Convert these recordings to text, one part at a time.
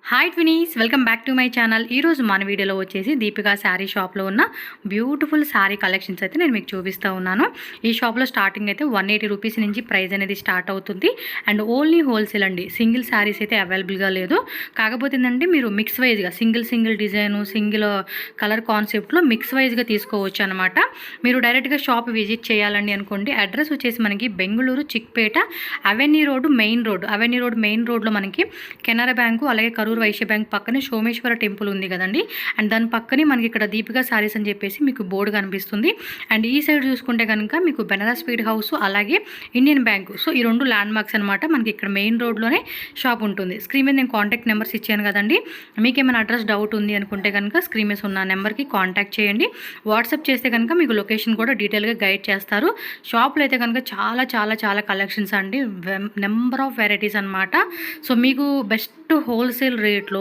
Hi twinnies, welcome back to my channel. ఈరోజు మన వీడియోలో వచ్చేసి దీపికా శారీ షాప్లో ఉన్న బ్యూటిఫుల్ శారీ కలెక్షన్స్ అయితే నేను మీకు చూపిస్తూ ఉన్నాను. ఈ షాప్లో స్టార్టింగ్ అయితే 180 రూపీస్ నుంచి ప్రైస్ అనేది స్టార్ట్ అవుతుంది. అండ్ ఓన్లీ హోల్సేల్ అండి, సింగిల్ శారీస్ అయితే అవైలబుల్గా లేదు. కాకపోతే ఏంటంటే మీరు మిక్స్ వైజ్గా సింగిల్ డిజైను సింగిల్ కలర్ కాన్సెప్ట్లో మిక్స్ వైజ్గా తీసుకోవచ్చు అనమాట. మీరు డైరెక్ట్గా షాప్ విజిట్ చేయాలండి అనుకోండి. అడ్రస్ వచ్చేసి మనకి Bengaluru Chickpet avenue road main రోడ్లో మనకి కెనరా బ్యాంకు అలాగే కరూర్ వైశ్య బ్యాంక్ పక్కనే సోమేశ్వర టెంపుల్ ఉంది కదండి. అండ్ దాని పక్కనే మనకి ఇక్కడ దీపికా సారీస్ అని చెప్పేసి మీకు బోర్డు కనిపిస్తుంది. అండ్ ఈ సైడ్ చూసుకుంటే కనుక మీకు బెనారస్ స్పీడ్ హౌస్ అలాగే ఇండియన్ బ్యాంకు, సో ఈ రెండు ల్యాండ్ మార్క్స్ అనమాట. మనకి ఇక్కడ మెయిన్ రోడ్లోనే షాప్ ఉంటుంది. స్క్రీన్ మీద నేను కాంటాక్ట్ నెంబర్స్ ఇచ్చాను కదండి. మీకు ఏమైనా అడ్రస్ డౌట్ ఉంది అనుకుంటే కనుక స్క్రీన్ మీద ఉన్న నెంబర్కి కాంటాక్ట్ చేయండి. వాట్సాప్ చేస్తే కనుక మీకు లొకేషన్ కూడా డీటెయిల్గా గైడ్ చేస్తారు. షాప్లో అయితే కనుక చాలా కలెక్షన్స్ అండి, నెంబర్ ఆఫ్ వెరైటీస్ అనమాట. సో మీకు బెస్ట్ హోల్సేల్ రేట్లో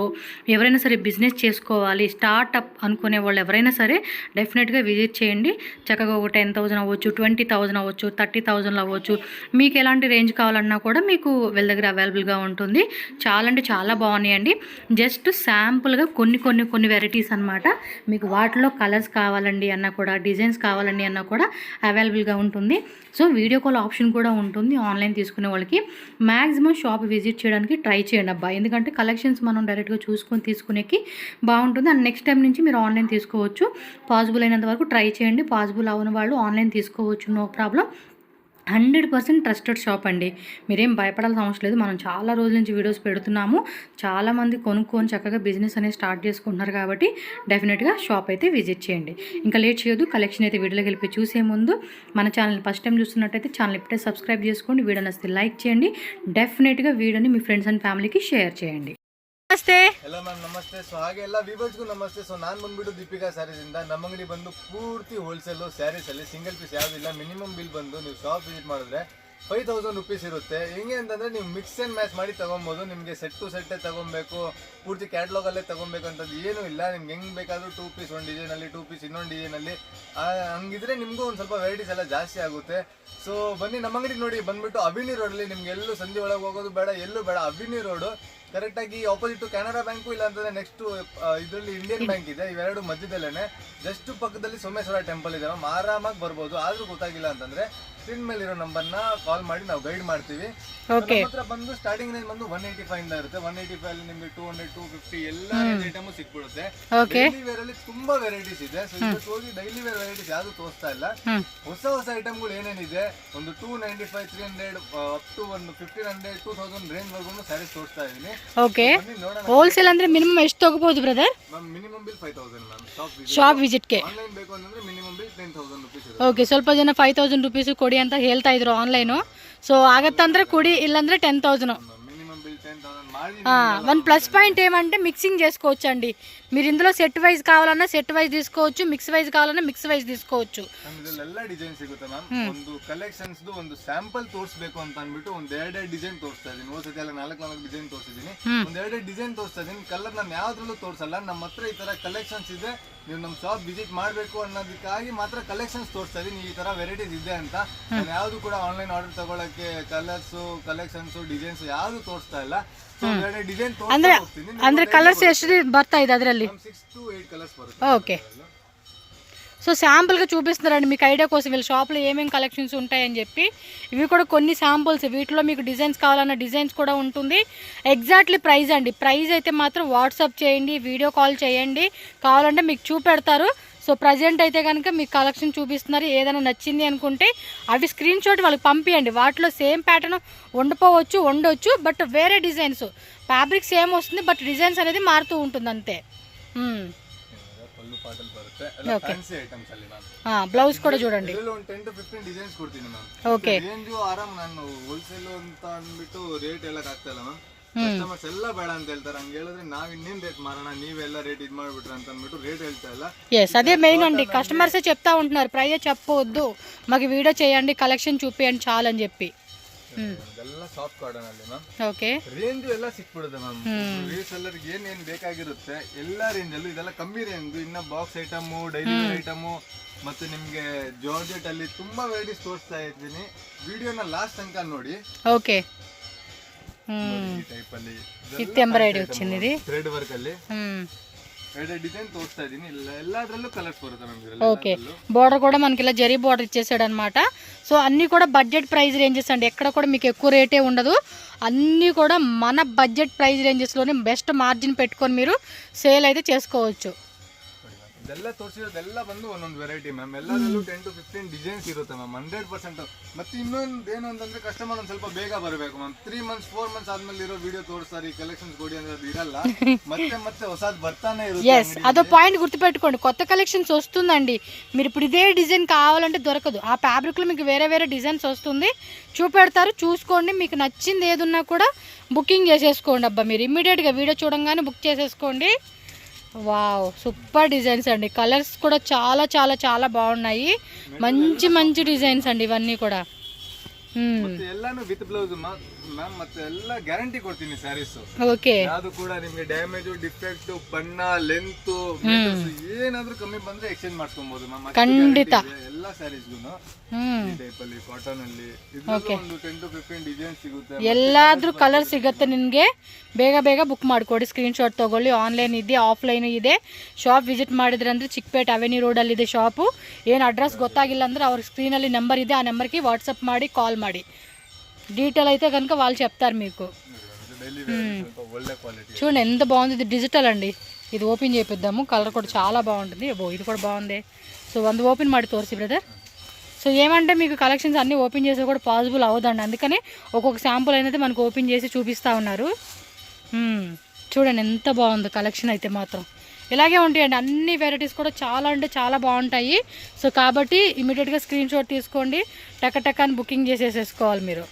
ఎవరైనా సరే బిజినెస్ చేసుకోవాలి, స్టార్ట్అప్ అనుకునే వాళ్ళు ఎవరైనా సరే డెఫినెట్గా విజిట్ చేయండి. చక్కగా ఒక 10,000 అవ్వచ్చు, 20,000 అవ్వచ్చు, 30,000 అవ్వచ్చు. మీకు ఎలాంటి రేంజ్ కావాలన్నా కూడా మీకు వీళ్ళ దగ్గర అవైలబుల్గా ఉంటుంది. చాలా అంటే చాలా బాగున్నాయండి. జస్ట్ శాంపుల్గా కొన్ని వెరైటీస్ అనమాట. మీకు వాటిలో కలర్స్ కావాలండి అన్నా కూడా, డిజైన్స్ కావాలండి అన్నా కూడా అవైలబుల్గా ఉంటుంది. సో వీడియో కాల్ ఆప్షన్ కూడా ఉంటుంది ఆన్లైన్ తీసుకునే వాళ్ళకి. మ్యాక్సిమం షాప్ విజిట్ చేయడానికి ట్రై చేయండి అబ్బా, ఎందుకంటే కలెక్షన్స్ మనం డైరెక్ట్గా చూసుకొని తీసుకునేకి బాగుంటుంది. అండ్ నెక్స్ట్ టైం నుంచి మీరు ఆన్లైన్ తీసుకోవచ్చు. పాసిబుల్ అయినంత వరకు ట్రై చేయండి. పాసిబుల్ అవ్వని వాళ్ళు ఆన్లైన్ తీసుకోవచ్చు, నో ప్రాబ్లం. 100% ట్రస్టెడ్ షాప్ అండి, మీరేం భయపడాల్సిన అవసరం లేదు. మనం చాలా రోజుల నుంచి వీడియోస్ పెడుతున్నాము. చాలామంది కొనుక్కొని చక్కగా బిజినెస్ అనేది స్టార్ట్ చేసుకుంటున్నారు కాబట్టి డెఫినెట్గా షాప్ అయితే విజిట్ చేయండి. ఇంకా లేట్ చేయొద్దు, కలెక్షన్ అయితే వీడియోలోకి వెళ్ళి చూసే ముందు మన ఛానల్ని ఫస్ట్ టైం చూస్తున్నట్టయితే ఛానల్ ఇప్పుడే సబ్స్క్రైబ్ చేసుకోండి. వీడియో నచ్చితే లైక్ చేయండి. డెఫినెట్గా వీడియోని మీ ఫ్రెండ్స్ అండ్ ఫ్యామిలీకి షేర్ చేయండి. ನಮಸ್ತೆ. ಎಲ್ಲ ಮ್ಯಾಮ್ ನಮಸ್ತೆ. ಸೊ ಹಾಗೆ ಎಲ್ಲ ವಿವರ್ಸ್ಗೂ ನಮಸ್ತೆ. ಸೊ ನಾನು ಬಂದ್ಬಿಟ್ಟು ದೀಪಿಕಾ ಸ್ಯಾರೀಸ್ ಇಂದ. ನಮ್ಮ ಅಂಗಡಿ ಬಂದು ಪೂರ್ತಿ ಹೋಲ್ಸೇಲು ಸ್ಯಾರೀಸ್ ಅಲ್ಲಿ ಸಿಂಗಲ್ ಪೀಸ್ ಯಾವುದಿಲ್ಲ. ಮಿನಿಮಮ್ ಬಿಲ್ ಬಂದು ನೀವು ಶಾಪ್ ವಿಸಿಟ್ ಮಾಡಿದ್ರೆ 5,000 ರುಪೀಸ್ ಇರುತ್ತೆ. ಹೆಂಗೆ ಅಂತಂದ್ರೆ ನೀವು ಮಿಕ್ಸ್ ಆ್ಯಂಡ್ ಮ್ಯಾಚ್ ಮಾಡಿ ತಗೊಬೋದು. ನಿಮಗೆ ಸೆಟ್ ಟು ಸೆಟ್ಟೇ ತಗೊಬೇಕು, ಪೂರ್ತಿ ಕ್ಯಾಟ್ಲಾಗ್ ಅಲ್ಲೇ ತಗೊಬೇಕು ಅಂತದ್ದು ಏನೂ ಇಲ್ಲ. ನಿಮ್ಗೆ ಹೆಂಗೆ ಬೇಕಾದರೂ 2 ಪೀಸ್ ಒಂದು ಡಿಸೈನಲ್ಲಿ, 2 ಪೀಸ್ ಇನ್ನೊಂದು ಡಿಸೈನಲ್ಲಿ ಹಂಗಿದ್ರೆ ನಿಮಗೂ ಒಂದು ಸ್ವಲ್ಪ ವೆರೈಟೀಸ್ ಎಲ್ಲ ಜಾಸ್ತಿ ಆಗುತ್ತೆ. ಸೊ ಬನ್ನಿ ನಮ್ಮ ಅಂಗಡಿ ನೋಡಿ. ಬಂದ್ಬಿಟ್ಟು ಅವಿನಿ ರೋಡಲ್ಲಿ, ನಿಮ್ಗೆ ಎಲ್ಲೂ ಸಂಜೆ ಒಳಗೆ ಹೋಗೋದು ಬೇಡ, ಎಲ್ಲೂ ಬೇಡ. ಅವಿನಿ ರೋಡು ಕರೆಕ್ಟಾಗಿ ಆಪೋಸಿಟ್ ಕೆನರಾ ಬ್ಯಾಂಕು, ಇಲ್ಲ ಅಂತಂದ್ರೆ ನೆಕ್ಸ್ಟ್ ಇದರಲ್ಲಿ ಇಂಡಿಯನ್ ಬ್ಯಾಂಕ್ ಇದೆ. ಇವೆರಡು ಮಧ್ಯದಲ್ಲೇನೆ ಜಸ್ಟ್ ಪಕ್ಕದಲ್ಲಿ ಸೋಮೇಶ್ವರ ಟೆಂಪಲ್ ಇದೆ. ಆರಾಮಾಗಿ ಬರ್ಬೋದು. ಆದ್ರೂ ಗೊತ್ತಾಗಿಲ್ಲ ಅಂತಂದ್ರೆ ಸ್ಕ್ರೀನ್ ಮೇಲೆ ಇರೋ ನಂಬರ್ನ ಕಾಲ್ ಮಾಡಿ ನಾವು ಗೈಡ್ ಮಾಡ್ತೀವಿ. ಹತ್ರ ಬಂದು ಸ್ಟಾರ್ಟಿಂಗ್ ರೇಂಜ್ ಬಂದು 185 ಇಂದ ಇರುತ್ತೆ. 185 ಅಲ್ಲಿ ನಿಮಗೆ 200, 250 ಎಲ್ಲ ರೇಂಜ್ ಐಟಮ್ ಸಿಕ್ಬಿಡುತ್ತೆ. ಡೈಲಿ ವೇರ್ ಅಲ್ಲಿ ತುಂಬಾ ವೆರೈಟೀಸ್ ಇದೆ. ಸೊ ಇವತ್ತು ಹೋಗಿ ಡೈಲಿ ವೇರ್ ವೆರೈಟೀಸ್ ಯಾವ್ದು ತೋರಿಸ್ತಾ ಇಲ್ಲ. ಹೊಸ ಐಟಮ್ಗಳು ಏನೇನಿದೆ, ಒಂದು 295, 300 ಅಪ್ ಟು ಒಂದು 1500, 2000 ರೇಂಜ್ ವರ್ಗು ಸ್ಯಾರೀಸ್ ತೋರಿಸ್ತಾ ಇದೀನಿ. ಓಕೆ, ಹೋಲ್ಸೇಲ್ ಅಂದ್ರೆ ಮಿನಿಮಮ್ ಎಷ್ಟು ತಗೋಬಹುದು brother? Ma'am minimum bill 5,000 ma'am. Shop visit ಗೆ ಆನ್ಲೈನ್ ಬೇಕು ಅಂತಂದ್ರೆ ಮಿನಿಮಮ್ ಬಿಲ್ 10,000 ರುಪೀಸ್. ಓಕೆ, ಸ್ವಲ್ಪ ಜನ 5,000 ರುಪೀಸ್ ಕೊಡಿ ಅಂತ ಹೇಳ್ತಾ ಇದ್ರು ಆನ್ಲೈನು. ಸೊ ಆಗತ್ತಂದ್ರೆ ಕೊಡಿ, ಇಲ್ಲಾಂದ್ರೆ 10,000. వన్ ప్లస్ పాయింట్ ఏమంటే మిక్సింగ్ చేసుకోవచ్చు అండి. మీరు ఇందులో సెట్ వైజ్ కావాలన్నా సెట్ వైజ్ తీసుకోవచ్చు, మిక్స్ వైజ్ కావాలన్నా మిక్స్ వైజ్ తీసుకోవచ్చు. ಎಲ್ಲ ಡಿಸೈನ್ ಸಿಗುತ್ತೆ ಮ್ಯಾಮ್. ಒಂದು ಕಲೆಕ್ಷನ್ಸ್ ಒಂದು ಸ್ಯಾಂಪಲ್ ತೋರಿಸಬೇಕು ಅಂತ ಅಂದ್ಬಿಟ್ಟು ಒಂದ್ 2 ಡಿಸೈನ್ ತೋರಿಸ್ತಾ ಇದೀನಿ. ಹೋದ್ಸತಿ ಎಲ್ಲ 4 ಡಿಸೈನ್ ತೋರಿಸಿದೀನಿ. ಒಂದ್ 2 ಡಿಸೈನ್ ತೋರಿಸ್ತಾ ಇದೀನಿ. ಕಲರ್ ನಾನು ಯಾವ್ದ್ರಲ್ಲೂ ತೋರಿಸಲ್ಲ. ನಮ್ಮ ಹತ್ರ ಈ ತರ ಕಲೆಕ್ಷನ್ಸ್ ಇದೆ, ನೀವು ನಮ್ಮ ಶಾಪ್ ವಿಸಿಟ್ ಮಾಡಬೇಕು ಅನ್ನೋದಕ್ಕಾಗಿ ಮಾತ್ರ ಕಲೆಕ್ಷನ್ಸ್ ತೋರಿಸ್ತಾ ಇದೀನಿ. ಈ ತರ ವೆರೈಟೀಸ್ ಇದೆ ಅಂತ. ನಾನು ಯಾವ್ದು ಕೂಡ ಆನ್ಲೈನ್ ಆರ್ಡರ್ ತಗೊಳಕ್ಕೆ ಕಲರ್ಸ್, ಕಲೆಕ್ಷನ್ಸ್, ಡಿಸೈನ್ಸ್ ಯಾವ್ದು ತೋರಿಸ್ತಾ ಇಲ್ಲ. ಅಂದ್ರೆ ಕಲರ್ಸ್ ಎಷ್ಟು ಬರ್ತಾ ಇದೆ ಅದರಲ್ಲಿ? 6 to 8 కలర్స్ బರುತ್ತೆ. ఓకే, సో శాంపుల్గా చూపిస్తున్నారండి మీకు ఐడియా కోసం వీళ్ళ షాప్లో ఏమేమి కలెక్షన్స్ ఉంటాయని చెప్పి. ఇవి కూడా కొన్ని శాంపుల్స్, వీటిలో మీకు డిజైన్స్ కావాలన్న డిజైన్స్ కూడా ఉంటుంది. ఎగ్జాక్ట్లీ ప్రైస్ అండి, ప్రైస్ అయితే మాత్రం వాట్సాప్ చేయండి, వీడియో కాల్ చేయండి, కావాలంటే మీకు చూపెడతారు. సో ప్రజెంట్ అయితే కనుక మీకు కలెక్షన్ చూపిస్తున్నారు. ఏదైనా నచ్చింది అనుకుంటే అవి స్క్రీన్ షాట్ వాళ్ళకి పంపించండి. వాటిలో సేమ్ ప్యాటర్న్ ఉండొచ్చు, బట్ వేరే డిజైన్స్. ఫ్యాబ్రిక్ సేమ్ వస్తుంది, బట్ డిజైన్స్ అనేది మారుతూ ఉంటుంది అంతే. బ్లౌజ్ కూడా చూడండి. 10 to 15 ಡಿಸೈನ್ಸ್ ಕೊಡ್ತೀನಿ ಮ್ಯಾಮ್. ಓಕೆ, ರೇಂಜ್ ಆರಾಮ್. ನಾನು ಹೋಲ್ಸೇಲ್ ಅಂತ ಅಂದ್ಬಿಟ್ಟು ರೇಟ್ ಎಲ್ಲ ಆಗ್ತಾ ಇಲ್ಲ ಮ್ಯಾಮ್. ಕಸ್ಟಮರ್ಸ್ ಎಲ್ಲ ಬೇಡ ಅಂತ ಹೇಳ್ತಾರೆ. ಹಂಗೆ ಹೇಳಿದ್ರೆ ನಾವ್ ಇನ್ನೇನ್ ರೇಟ್ ಮಾರೋಣ, ನೀವೆಲ್ಲ ರೇಟ್ ಇದು ಮಾಡ್ಬಿಟ್ರೆ ಅಂತ ಅಂದ್ಬಿಟ್ಟು ರೇಟ್ ಹೇಳ್ತಾ ಇಲ್ಲ. ఎస్, అదే మెయిన్ అండి. కస్టమర్సే చెప్తా ఉంటున్నారు ప్రైస్ చెప్పవద్దు, మాకు వీడియో చేయండి, కలెక్షన్ చూపియండి చాలు అని చెప్పి. ಎಲ್ಲ ಸಾಫ್ಟ್ ಕಾಟನ್ ಅಲ್ಲಿ ಮ್ಯಾಮ್. ಓಕೆ, ರೇಂಜ್ ಎಲ್ಲ ಸಿಕ್ಬಿಡುತ್ತೆ ಮ್ಯಾಮ್. ರೀಸೆಲ್ಲರ್ ಏನೇನ್ ಬೇಕಾಗಿರುತ್ತೆ ಎಲ್ಲ ರೇಂಜ್ ಅಲ್ಲೂ. ಇದೆಲ್ಲ ಕಮ್ಮಿ ರೇಂಜ್. ಇನ್ನ ಬಾಕ್ಸ್ ಐಟಮ್, ಡೈಲಿ ಐಟಮ್, ಮತ್ತೆ ನಿಮ್ಗೆ ಜಾರ್ಜೆಟ್ ಅಲ್ಲಿ ತುಂಬಾ ವೆರೈಟೀಸ್ ತೋರಿಸ್ತಾ ಇದ್ದೀನಿ. ವಿಡಿಯೋನ ಲಾಸ್ಟ್ ತನಕ ನೋಡಿ. ಓಕೆ, ಈ ಟೈಪ್ ಅಲ್ಲಿ ವಿತ್ ಎಂಬ್ರಾಯ್ಡಿ వచ్చింది ఇది. ಥ್ರೆಡ್ ವರ್ಕ್ ಅಲ್ಲಿ ಎರಡು ಡಿಸೈನ್ ತೋರಿಸ್ತಾ ಇದೀನಿ. ಎಲ್ಲಾದ್ರಲ್ಲೂ ಕಲರ್ಸ್ ಬರುತ್ತೆ ಮ್ಯಾಮ್. ఓకే, బోర్డర్ కూడా మనకి ఇలా జరీ బోర్డర్ ఇచ్చేసాడు అనమాట. సో అన్నీ కూడా బడ్జెట్ ప్రైస్ రేంజెస్ అండి, ఎక్కడ కూడా మీకు ఎక్కువ రేటే ఉండదు. అన్నీ కూడా మన బడ్జెట్ ప్రైస్ రేంజెస్లోనే బెస్ట్ మార్జిన్ పెట్టుకొని మీరు సేల్ అయితే చేసుకోవచ్చు. ಇದೆಲ್ಲ ತೋರಿಸಿರೋದೆಲ್ಲ ಬಂದು ಒಂದೊಂದು ವೆರೈಟಿ ಮ್ಯಾಮ್. ಎಲ್ಲದರಲ್ಲೂ 10 to 15 ಡಿಸೈನ್ಸ್ ಇರುತ್ತೆ ಮ್ಯಾಮ್, 100%. ಮತ್ತೆ ಇನ್ನೊಂದು ಏನು ಅಂತಂದ್ರೆ ಕಸ್ಟಮರ್ ಒಂದು ಸ್ವಲ್ಪ ಬೇಗ ಬರಬೇಕು ಮ್ಯಾಮ್. 3 months 4 months ಆದ್ಮೇಲೆ ಇರೋ ವಿಡಿಯೋ ತೋರಿಸ್ತಾರೆ, ಈ ಕಲೆಕ್ಷನ್ಸ್ ಕೊಡಿ ಅಂದ್ರೆ ಅದು ಇರಲ್ಲ. ಮತ್ತೆ ಮತ್ತೆ ಹೊಸದು ಬರ್ತಾನೆ ಇರುತ್ತೆ. ఎస్, అదో పాయింట్ గుర్తుపెట్టుకోండి, కొత్త కలెక్షన్స్ వస్తుందండి. మీరు ఇప్పుడు ఇదే డిజైన్ కావాలంటే దొరకదు. ఆ ఫ్యాబ్రిక్లో మీకు వేరే వేరే డిజైన్స్ వస్తుంది, చూపెడతారు, చూసుకోండి. మీకు నచ్చింది ఏదున్నా కూడా బుకింగ్ చేసేసుకోండి. అబ్బా మీరు ఇమ్మీడియట్గా వీడియో చూడంగానే బుక్ చేసేసుకోండి. వావ్, సూపర్ డిజైన్స్ అండి. కలర్స్ కూడా చాలా చాలా చాలా బాగున్నాయి. మంచి మంచి డిజైన్స్ అండి ఇవన్నీ కూడా. ಎಲ್ಲಾನು ವಿತ್ ಬ್ಲೌಸ್ ಮ್ಯಾಮ್. ಮತ್ತೆ ಎಲ್ಲ ಗ್ಯಾರಂಟಿ ಕೊಡ್ತೀನಿ ಸ್ಯಾರೀಸ್. ఓకే, ಅದು ಕೂಡ ನಿಮಗೆ ಡ್ಯಾಮೇಜ್, ಡಿಫೆಕ್ಟ್, ಬಣ್ಣ, ಲೆಂತ್ ಏನಾದ್ರೂ ಕಮ್ಮಿ ಬಂದ್ರೆ ಎಕ್ಸ್ಚೇಂಜ್ ಮಾಡ್ಕೊಬಹುದು ಮ್ಯಾಮ್. ಖಂಡಿತ ಎಲ್ಲ ಸ್ಯಾರೀಸ್ಗೂ ಈ ಟೈಪ್ ಅಲ್ಲಿ ಕಾಟನ್ ಅಲ್ಲಿ ಒಂದು 10 to 15 ಡಿಸೈನ್ ಸಿಗುತ್ತೆ. ಎಲ್ಲಾದ್ರೂ ಕಲರ್ ಸಿಗುತ್ತೆ ನಿಮಗೆ. ಬೇಗ ಬೇಗ ಬುಕ್ ಮಾಡ್ಕೊಡಿ, ಸ್ಕ್ರೀನ್ ಶಾಟ್ ತಗೊಳ್ಳಿ. ಆನ್ಲೈನ್ ಇದೆ, ಆಫ್ಲೈನ್ ಇದೆ. ಶಾಪ್ ವಿಸಿಟ್ ಮಾಡಿದ್ರೆ ಅಂದರೆ ಚಿಕ್ಕಪೇಟೆ ಅವೆನ್ಯೂ ರೋಡಲ್ಲಿ ಇದೆ ಶಾಪು. ಏನು ಅಡ್ರೆಸ್ ಗೊತ್ತಾಗಿಲ್ಲ ಅಂದರೆ ಅವ್ರ ಸ್ಕ್ರೀನಲ್ಲಿ నెంబర్ ಇದೆ, ఆ నెంబర్కి వాట్సాప్ ಮಾಡಿ కాల్ ಮಾಡಿ. డీటెయిల్ అయితే కనుక వాళ్ళు చెప్తారు మీకు. చూడండి ఎంత బాగుంది, ఇది డిజిటల్ అండి. ఇది ఓపెన్ చేపిద్దాము, కలర్ కూడా చాలా బాగుంటుంది. ఇది కూడా బాగుంది. సో ಒಂದು ఓపెన్ ಮಾಡಿ ತೋರಿಸಿ బ్రదర్. సో ఏమంటే మీకు కలెక్షన్స్ అన్నీ ఓపెన్ చేసే కూడా పాసిబుల్ అవ్వదండి, అందుకని ఒక్కొక్క శాంపుల్ అయితే మనకు ఓపెన్ చేసి చూపిస్తూ ఉన్నారు. చూడండి ఎంత బాగుంది కలెక్షన్ అయితే మాత్రం. ఇలాగే ఉంటాయండి అన్ని వెరైటీస్ కూడా, చాలా అంటే చాలా బాగుంటాయి. సో కాబట్టి ఇమీడియట్గా స్క్రీన్ షాట్ తీసుకోండి, టక్ అని బుకింగ్ చేసేసుకోవాలి మీరు.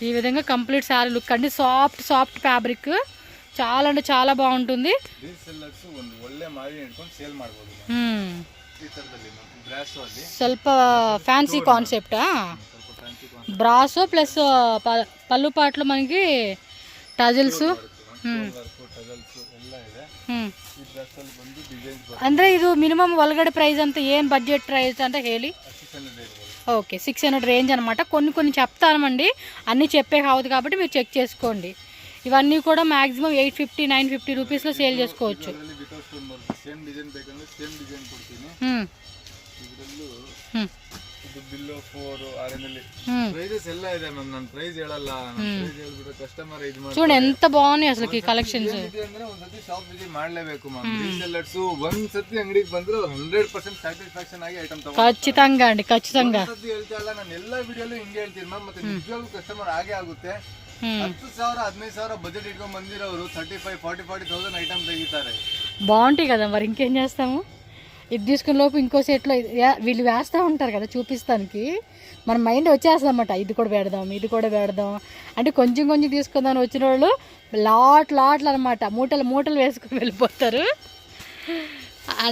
ఈ విధంగా కంప్లీట్ శారీ లుక్ అండి. సాఫ్ట్ ఫ్యాబ్రిక్, చాలా అంటే చాలా బాగుంటుంది. ಸ್ವಲ್ಪ ఫ్యాన్సీ కాన్సెప్టా, బ్రాసో ప్లస్ పళ్ళు పాటలు మనకి ಟಜಲ್ಸ್. ಅಂದರೆ ಇದು ಮಿನಿಮಮ್ ಒಳಗಡೆ ಪ್ರೈಸ್ ಅಂತ ಏನು ಬಡ್ಜೆಟ್ ಪ್ರೈಸ್ ಅಂತ ಹೇಳಿ. ఓకే, 600 రేంజ్ అనమాట. కొన్ని చెప్తామండి, అన్నీ చెప్పే కావద్దు కాబట్టి మీరు చెక్ చేసుకోండి. ఇవన్నీ కూడా మ్యాక్సిమం 850 950 రూపీస్లో సేల్ చేసుకోవచ్చు. చూడండి ఎంత బాగున్నాయి అసలు ఈ కలెక్షన్స్. ಶಾಪ್ ವಿಸಿಟ್ ಮಾಡಲೇಬೇಕು ಮ್ಯಾಮ್. ರೀಸೆಲ್ಲರ್ಸ್ ಒಂದ್ಸತಿ ಅಂಗಡಿಗೆ ಬಂದ್ರೆ 100% ಸ್ಯಾಟಿಸ್ಫ್ಯಾಕ್ಷನ್ ಆಗಿ ಐಟಮ್ ತಗೊಂಡು ఖచ్చితంగా అండి, ఖచ్చితంగా. ಹೇಳ್ತಾ ಇಲ್ಲ, ನಾನು ಎಲ್ಲ ವಿಡಿಯೋಲು ಹಿಂಗೆ ಹೇಳ್ತೀನಿ ಮ್ಯಾಮ್. ಮತ್ತೆ ನಿಜವಾಗ್ಲೂ ಕಸ್ಟಮರ್ ಆಗೇ ಆಗುತ್ತೆ. 10,000 15,000 బడ్జెట్ ఇಟ್ಕೊಂಡು ಬಂದಿರೋರು 35,000 40,000 ఐటమ్ తెగిస్తారు. బాగుంటాయి కదా, మరి ఇంకేం చేస్తాము. ఇది తీసుకున్న లోపు ఇంకో సెట్లో వీళ్ళు వేస్తూ ఉంటారు కదా చూపిస్తానికి, మన మైండ్ వచ్చేస్తుంది అన్నమాట. ఇది కూడా పెడదాం అంటే కొంచెం తీసుకుందామని వచ్చిన వాళ్ళు లాట్లు అనమాట, మూటలు వేసుకొని వెళ్ళిపోతారు.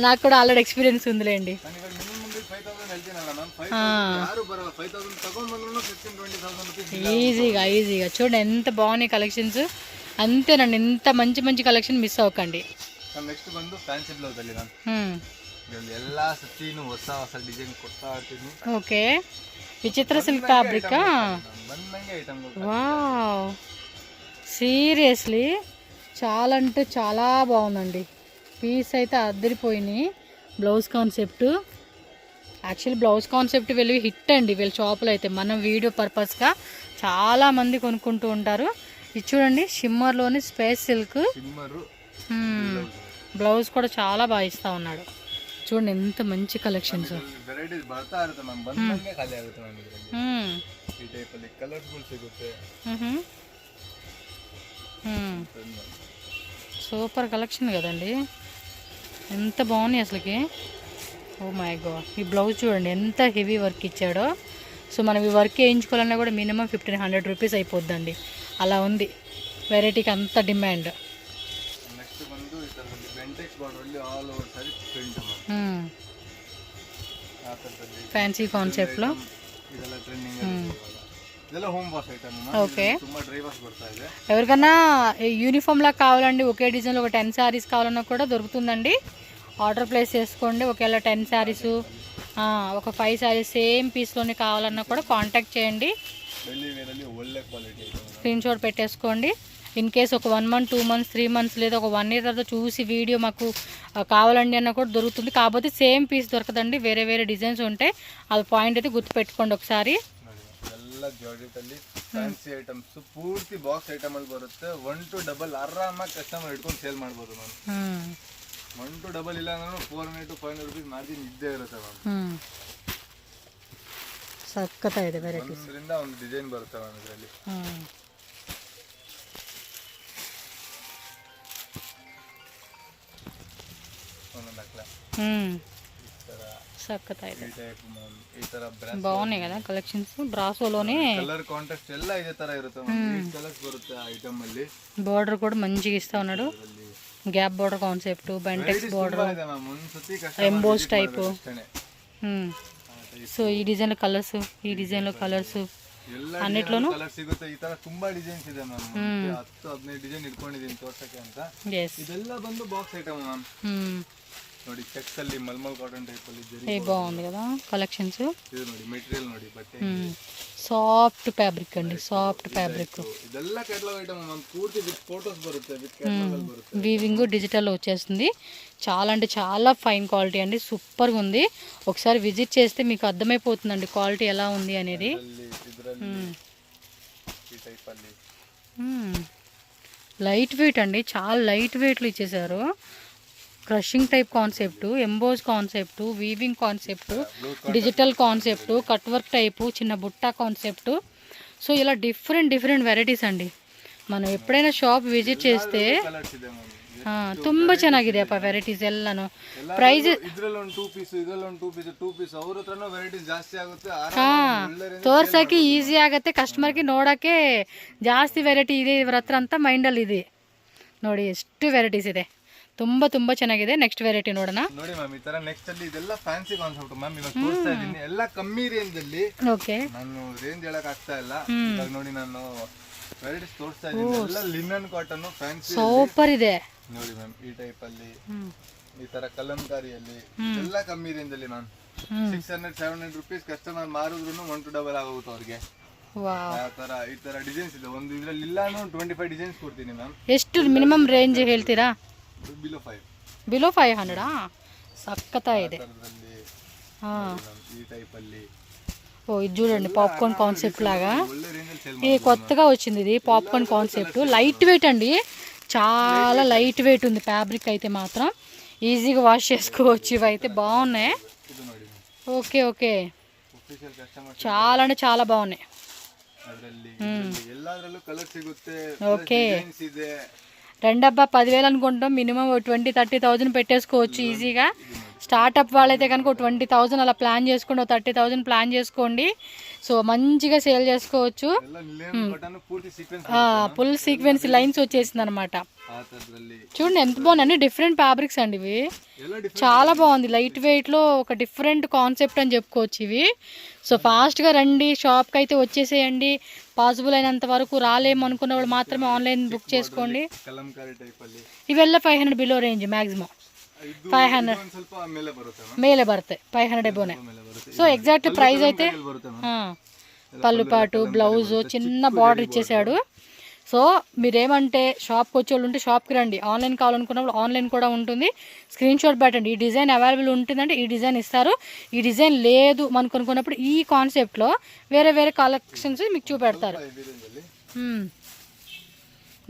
నాకు కూడా ఆల్రెడీ ఎక్స్పీరియన్స్ ఉందిలేండి. ఈజీగా చూడండి ఎంత బాగున్నాయి కలెక్షన్స్. అంతేనండి, ఇంత మంచి కలెక్షన్ మిస్ అవ్వకండి. ನೆಕ್ಸ್ಟ್ ಬಂದು ಫ್ಯಾನ್ಸಿ ಬ್ಲೌಸ್ ಅಲ್ಲಿ ನಾನು ಎಲ್ಲ ಸತಿನು ಹೊಸ ಡಿಸೈನ್ ಕೊಡ್ತಾ ಇರ್ತೀನಿ. Okay, Vichitra silk fabric. ಬಂದಂಗೆ ಐಟಮ್. వావ్, సీరియస్లీ చాలా అంటే చాలా బాగుందండి. పీస్ అయితే అద్దరిపోయినాయి. Blouse concept, actually blouse concept వెళ్ళి హిట్ అండి వీళ్ళ షాపులో అయితే. మనం వీడియో పర్పస్గా చాలామంది కొనుక్కుంటూ ఉంటారు. ఇది చూడండి, షిమ్మర్లోని స్పేస్ సిల్క్. బ్లౌజ్ కూడా చాలా బాగా ఇస్తా ఉన్నాడు. చూడండి ఎంత మంచి కలెక్షన్స్. సూపర్ కలెక్షన్ కదండి, ఎంత బాగున్నాయి అసలుకి. ఓ మై గాడ్, ఈ బ్లౌజ్ చూడండి ఎంత హెవీ వర్క్ ఇచ్చాడో. సో మనం ఈ వర్క్ వేయించుకోవాలన్నా కూడా మినిమం 1500 రూపీస్ అయిపోద్దండి. అలా ఉంది వెరైటీకి అంత డిమాండ్. ఫ్యాన్సీ కాన్సెప్ట్లో ఓకే. ఎవరికన్నా యూనిఫామ్ లాగా కావాలండి, ఒకే డిజైన్లో ఒక 10 శారీస్ కావాలన్నా కూడా దొరుకుతుందండి. ఆర్డర్ ప్లేస్ చేసుకోండి. ఒకవేళ 10 శారీస్ ఒక 5 శారీస్ సేమ్ పీస్లోనే కావాలన్నా కూడా కాంటాక్ట్ చేయండి. ಡೈಲಿ ವೇರಲ್ಲಿ ಒಳ್ಳೆ ಕ್ವಾಲಿಟಿ ಐತೆ ಮೇಡಮ್. స్క్రీన్ షాట్ పెట్టేసుకోండి. ఇన్ కేస్ ఒక 1 month 2 months 3 months లేదా ఒక 1 year తర్వాత చూసి వీడియో మాకు కావాలండి అన్న కూడా దొరుకుతుంది. కాకపోతే సేమ్ పీస్ దొరకదండి, వేరే వేరే డిజైన్స్ ఉంటాయి. అది పాయింట్ అయితే గుర్తుపెట్టుకోండి ఒకసారి. ಎಲ್ಲ ಜಾರ್ಜೆಟ್ ಅಲ್ಲಿ ಫ್ಯಾನ್ಸಿ ಐಟಮ್ಸ್ ಪೂರ್ತಿ ಬಾಕ್ಸ್ ಐಟಮ್ ಅಲ್ಲಿ ಬರುತ್ತೆ. 1 to 2 ಆರಾಮಾಗಿ ಕಸ್ಟಮರ್ ಇಟ್ಕೊಂಡು ಸೇಲ್ ಮಾಡ್ಬೋದು ಮ್ಯಾಮ್. 1 to 2 ಇಲ್ಲ ಅಂದ್ರೆ 400 to 500 rupees ಮಾರ್ಜಿನ್ ಇದ್ದೇ ಇರುತ್ತೆ ಮ್ಯಾಮ್. ಸಕ್ಕತ್ತಾಗಿದೆ ವೆರೈಟೀಸ್. ಒಂದರಿಂದ ಒಂದು ಡಿಸೈನ್ ಬರುತ್ತೆ ಮ್ಯಾಮ್ ಇದರಲ್ಲಿ. ಒಂದೊಂದು ಅಕ್ಲ సక్కతాయితే బాగున్నాయి కదా కలెక్షన్స్. బ్రాసోలోనే కలర్ కాంట్రాస్ట్ ಎಲ್ಲ ఇదే ತರ ఇರುತ್ತೆ. 8 కలర్స్ బರುತ್ತೆ ఐటమ్ ಅಲ್ಲಿ. బోర్డర్ కూడా మంచిగా ఇస్తా ఉన్నాడు. Gap border concept, Bentex border, emboss type. So ఈ డిజైన్ కలర్స్, ఈ డిజైన్ లో కలర్స్ అన్నిట్లోనూ కలర్ సిಗುತ್ತೆ. ಈ ತರ ತುಂಬಾ ಡಿಸೈನ್ಸ್ ಇದೆ ಮ್ಯಾಮ್. 10-15 ಡಿಸೈನ್ ಇಟ್ಕೊಂಡಿದ್ದೀನಿ ತೋರ್ಸಕ್ಕೆ ಅಂತ. ಇದೆಲ್ಲ ಬಂದು ಬಾಕ್ಸ್ ಐಟಮ್ ಮ್ಯಾಮ್. ನೋಡಿ ಚೆಕ್ಸ್ ಅಲ್ಲಿ ಮಲ್ಮಲ್ ಕಾಟನ್ ಟೈಪ್ ಅಲ್ಲಿ ಜರಿ బాగుంది కదా కలెక్షన్స్. ఇది ನೋಡಿ మెటీరియల్ ನೋಡಿ ಬಟ್ಟೆ సాఫ్ట్ ఫ్యాబ్రిక్ అండి, సాఫ్ట్ ఫ్యాబ్రిక్. ಇದೆಲ್ಲ కేటలాగ్ ఐటమ్ మ్యామ్. పూర్తి విత్ ఫోటోస్ బರುತ್ತೆ, విత్ కేటలాగ్ బರುತ್ತೆ. వీవింగ్ డిజిటల్ వచ్చేస్తుంది. చాలా అంటే చాలా ఫైన్ క్వాలిటీ అండి, సూపర్గా ఉంది. ఒకసారి విజిట్ చేస్తే మీకు అర్థమైపోతుందండి క్వాలిటీ ఎలా ఉంది అనేది. లైట్ వెయిట్ అండి, చాలా లైట్ వెయిట్లు ఇచ్చేసారు. Crushing type concept, emboss concept, weaving concept, digital concept, cut work type, చిన్న బుట్ట కాన్సెప్ట్. సో ఇలా డిఫరెంట్ వెರೈಟೀಸ್ ಅಂడి. మనం ఎప్పుడైనా షాప్ విజిట్ చేస్తే ತುಂಬ ಚೆನ್ನಾಗಿದೆ ಅಪ್ಪ ವೆರೈಟೀಸ್ ಎಲ್ಲಾನು. ಪ್ರೈಸ್ ಇದ್ರಲ್ಲಿ ಒಂದು 2 ಪೀಸ್, ಇದ್ರಲ್ಲಿ ಒಂದು 2 ಪೀಸ್ ಅವ್ರ ಹತ್ರನೂ ವೆರೈಟೀಸ್ ಜಾಸ್ತಿ ಆಗುತ್ತೆ. ತೋರ್ಸಕ್ಕೆ ಈಸಿ ಆಗುತ್ತೆ, ಕಸ್ಟಮರ್ಗೆ ನೋಡಕ್ಕೆ ಜಾಸ್ತಿ ವೆರೈಟಿ ಇದೆ ಇವ್ರ ಹತ್ರ ಅಂತ ಮೈಂಡಲ್ಲಿ ಇದೆ. ನೋಡಿ ಎಷ್ಟು ವೆರೈಟೀಸ್ ಇದೆ, ತುಂಬಾ ಚೆನ್ನಾಗಿದೆ. ನೆಕ್ಸ್ಟ್ ವೆರೈಟಿ ನೋಡೋಣ. ನೋಡಿ ಮ್ಯಾಮ್, ಈ ತರ ನೆಕ್ಸ್ಟ್ ಅಲ್ಲಿ ಇದೆಲ್ಲ ಫ್ಯಾನ್ಸಿ ಕಾನ್ಸೆಪ್ಟ್ ಮ್ಯಾಮ್. ಇವಾಗ ತೋರಿಸ್ತಾ ಇದ್ದೀನಿ ಎಲ್ಲ ಕಮ್ಮಿ ರೇಂಜ್ ಅಲ್ಲಿ. ಓಕೆ, ನಾನು ರೇಂಜ್ ಹೇಳಕ್ ಆಗ್ತಾ ಇಲ್ಲ. ಇವಾಗ ನೋಡಿ ನಾನು ವೆರೈಟೀಸ್ ತೋರಿಸ್ತಾ ಇದ್ದೀನಿ. ಎಲ್ಲ ಲಿನನ್ ಕಾಟನ್ ಫ್ಯಾನ್ಸಿ ಸೂಪರ್ ಇದೆ ನೋಡಿ ಮ್ಯಾಮ್. ಈ ಟೈಪ್ ಅಲ್ಲಿ, ಈ ತರ ಕಲಂಕಾರಿಯಲ್ಲಿ ಎಲ್ಲ ಕಮ್ಮಿ ರೇಂಜ್ ಅಲ್ಲಿ ಮ್ಯಾಮ್. 600-700 rupees ಕಸ್ಟಮರ್ ಮಾರಿದ್ರು 1 to 2 ಆಗುತ್ತೆ ಅವ್ರಿಗೆ. ಈ ತರ ಡಿಸೈನ್ಸ್ ಇದೆ. ಒಂದು ಇದ್ರಲ್ಲಿ ಇಲ್ಲ 25 ಡಿಸೈನ್ಸ್ ಕೊಡ್ತೀನಿ ಮ್ಯಾಮ್. ಎಷ್ಟು ಮಿನಿಮಮ್ ರೇಂಜ್ ಹೇಳ್ತೀರಾ? ಬಿಲೋ 500. సక్కతాయిదే. ఈ టైప్ అల్లి. ఓ ఇది చూడండి, పాప్కార్న్ కాన్సెప్ట్ లాగా. ఇది కొత్తగా వచ్చింది, ఇది పాప్కార్న్ కాన్సెప్ట్. లైట్ వెయిట్ అండి, చాలా లైట్ వెయిట్ ఉంది. ఫ్యాబ్రిక్ అయితే మాత్రం ఈజీగా వాష్ చేసుకోవచ్చు. ఇవైతే బాగున్నాయి. ఓకే, చాలా అంటే చాలా బాగున్నాయి. ఓకే, రెండబ్బా 10,000 అనుకుంటాం. మినిమం 20-30,000 పెట్టేసుకోవచ్చు ఈజీగా. స్టార్ట్అప్ వాళ్ళైతే కనుక 20,000 అలా ప్లాన్ చేసుకోండి, 30,000 ప్లాన్ చేసుకోండి. సో మంచిగా సేల్ చేసుకోవచ్చు. ఫుల్ సీక్వెన్స్ లైన్స్ వచ్చేసింది అనమాట. చూడండి ఎంత బాగున్నాయి, డిఫరెంట్ ఫ్యాబ్రిక్స్ అండి ఇవి. చాలా బాగుంది, లైట్ వెయిట్లో ఒక డిఫరెంట్ కాన్సెప్ట్ అని చెప్పుకోవచ్చు ఇవి. సో ఫాస్ట్గా రండి, షాప్కి అయితే వచ్చేసేయండి. పాసిబుల్ అయినంత వరకు రాలేము అనుకున్న వాళ్ళు మాత్రమే ఆన్లైన్ బుక్ చేసుకోండి. ఇವೆಲ್ಲ 500 బిలో రేంజ్, మ్యాక్సిమం 500 ಮೇಲೆ ಬರುತ್ತೆ. 500 ಎಬೋನೆ. సో ఎగ్జాక్ట్ ప్రైస్ అయితే పళ్ళుపాటు, బ్లౌజ్, చిన్న బార్డర్ ఇచ్చేసాడు. సో మీరేమంటే షాప్కి వచ్చే వాళ్ళు ఉంటే షాప్కి రండి. ఆన్లైన్ కావాలనుకున్నప్పుడు ఆన్లైన్ కూడా ఉంటుంది. స్క్రీన్ షాట్ పెట్టండి. ఈ డిజైన్ అవైలబుల్ ఉంటుందంటే ఈ డిజైన్ ఇస్తారు. ఈ డిజైన్ లేదు మనకు అనుకున్నప్పుడు ఈ కాన్సెప్ట్లో వేరే కలెక్షన్స్ మీకు చూపెడతారు.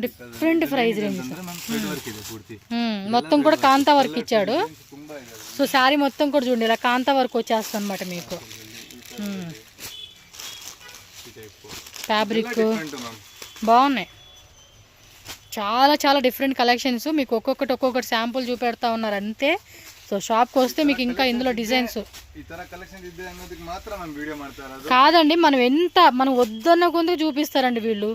Different price range. మొత్తం కూడా కాంతా వర్క్ ఇచ్చాడు. సో శారీ మొత్తం కూడా చూడండి, ఇలా కాంతా వర్క్ వచ్చేస్తుంది అనమాట మీకు. ఫ్యాబ్రిక్ బాగున్నాయి, చాలా డిఫరెంట్ కలెక్షన్స్. మీకు ఒక్కొక్కటి శాంపుల్ చూపెడతా ఉన్నారు అంతే. సో షాప్కి వస్తే మీకు ఇంకా ఇందులో డిజైన్స్ కాదండి, మనం వద్దన్న కొందుకు చూపిస్తారండి వీళ్ళు.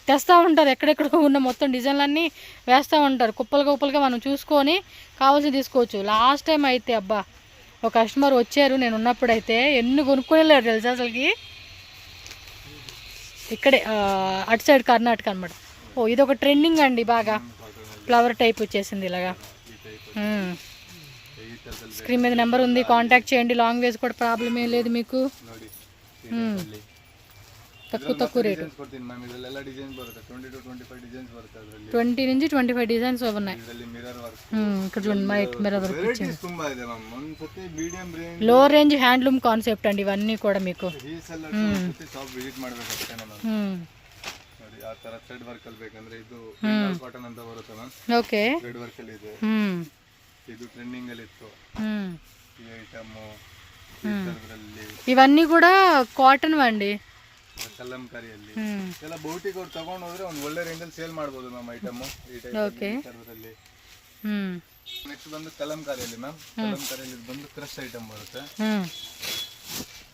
తెస్తూ ఉంటారు, ఎక్కడెక్కడ ఉన్న మొత్తం డిజైన్లన్నీ వేస్తూ ఉంటారు. కుప్పలుగా మనం చూసుకొని కావాల్సి తీసుకోవచ్చు. లాస్ట్ టైం అయితే అబ్బా ఒక కస్టమర్ వచ్చారు, నేను ఉన్నప్పుడైతే ఎన్ని కొనుక్కోలేరు తెలుసా అసలుకి. ఇక్కడే అటు సైడ్ కర్ణాటక అనమాట. ఓ ఇది ఒక ట్రెండింగ్ అండి, బాగా ఫ్లవర్ టైప్ వచ్చేసింది ఇలాగా. స్క్రీన్ మీద నెంబర్ ఉంది, కాంటాక్ట్ చేయండి. లాంగ్వేజ్ కూడా ప్రాబ్లం ఏం లేదు మీకు. తక్కువ రేటు. ಡಿಸೈನ್ಸ್ ಕೊಡ್ತೀನಿ ಮ್ಯಾಮ್. ಇದರಲ್ಲೆಲ್ಲ ಡಿಸೈನ್ಸ್ ಬರುತ್ತೆ, 20 to 25 ಡಿಸೈನ್ಸ್ ಬರುತ್ತೆ ಅದರಲ್ಲಿ. 20 నుంచి 25 డిజైన్స్ ఉన్నాయి. ಇದರಲ್ಲಿ ಮಿರರ್ ವರ್ಕ್, ఇక్కడ చూడండి మిర్రర్ వర్క్ ವೆರೈಟೀಸ್ ತುಂಬಾ ಇದೆ ಮ್ಯಾಮ್. ಒಂದ್ಸತಿ ಮೀಡಿಯಂ ರೇಂಜ್, లో రేంజ్ హ్యాండ్లూమ్ కాన్సెప్ట్ అండి ఇవన్నీ కూడా మీకు. ರೀಸೆಲ್ಲರ್ ಒಂದ್ಸತಿ ಶಾಪ್ ವಿಸಿಟ್ ಮಾಡಬೇಕು ಅಷ್ಟೇ ಮ್ಯಾಮ್. ನೋಡಿ ಆ ತರ ಥ್ರೆಡ್ ವರ್ಕ್ ಅಲ್ಲಿ ಬೇಕಂದ್ರೆ ಇದು ಕಾಟನ್ ಅಂತ ಬರುತ್ತೆ ಮ್ಯಾಮ್. ಓಕೆ, ಥ್ರೆಡ್ ವರ್ಕ್ ಅಲ್ಲಿ ಇದೆ. ಇದು ಟ್ರೆಂಡಿಂಗ್ ಅಲ್ಲಿ ಇತ್ತು ಈ ಐಟಮ್. ఇవన్నీ కూడా కాటన్ అండి, ಕಲಂಕಾರಿಯಲ್ಲಿ ಎಲ್ಲ ಬಹುಟಿಗೆ ಅವ್ರು ತಗೊಂಡು ಹೋದ್ರೆ ಒಂದು ಒಳ್ಳೆ ರೇಂಜ್ ಅಲ್ಲಿ ಸೇಲ್ ಮಾಡಬಹುದು ಮ್ಯಾಮ್ ಐಟಮ್ ಈ ಟೈಪ್. ಓಕೆ, ನೆಕ್ಸ್ಟ್ ಬಂದು ಕಲಂಕಾರಿಯಲ್ಲಿ ಮ್ಯಾಮ್. ಕಲಂಕಾರಿಯಲ್ಲಿ ಬಂದು ಕ್ರಶ್ ಐಟಮ್ ಬರುತ್ತೆ